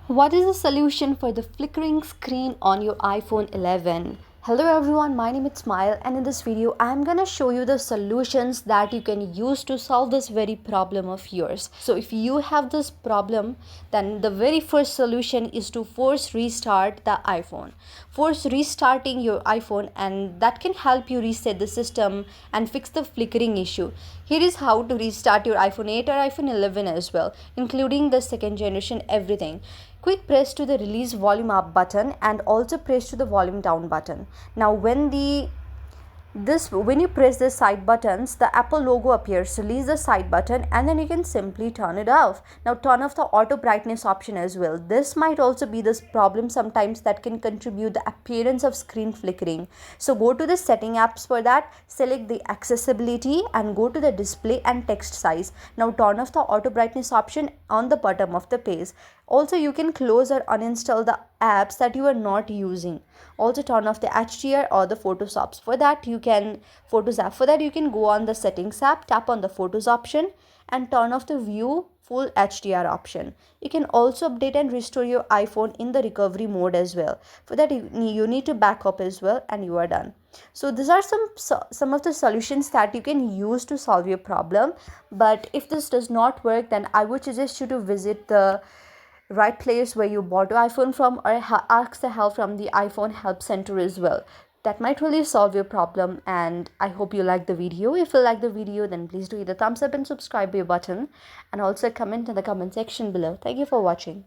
What is the solution for the flickering screen on your iPhone 11? Hello everyone, my name is Smile, and in this video I'm gonna show you the solutions that you can use to solve this very problem of yours. So if you have this problem, then the very first solution is to force restart the iPhone. Force restarting your iPhone, and that can help you reset the system and fix the flickering issue. Here is how to restart your iPhone 8 or iPhone 11 as well, including the second generation, everything. Quick press to the release volume up button and also press to the volume down button. Now when you press the side buttons, the Apple logo appears. Release the side button and then you can simply turn it off. Now turn off the auto brightness option as well. This might also be this problem sometimes that can contribute the appearance of screen flickering. So go to the setting apps for that, select the accessibility and go to the display and text size. Now turn off the auto brightness option on the bottom of the page. Also, you can close or uninstall the apps that you are not using. Also turn off the HDR or the Photos apps. For that you can go on the settings app, tap on the Photos option and turn off the view full HDR option. You can also update and restore your iPhone in the recovery mode as well. For that you need to back up as well, and you are done. So these are some of the solutions that you can use to solve your problem. But if this does not work, then I would suggest you to visit the right place where you bought your iPhone from, or ask the help from the iPhone help center as well. That might really solve your problem, and I hope you like the video. If you like the video, then please do hit the thumbs up and subscribe your button, and also comment in the comment section below. Thank you for watching.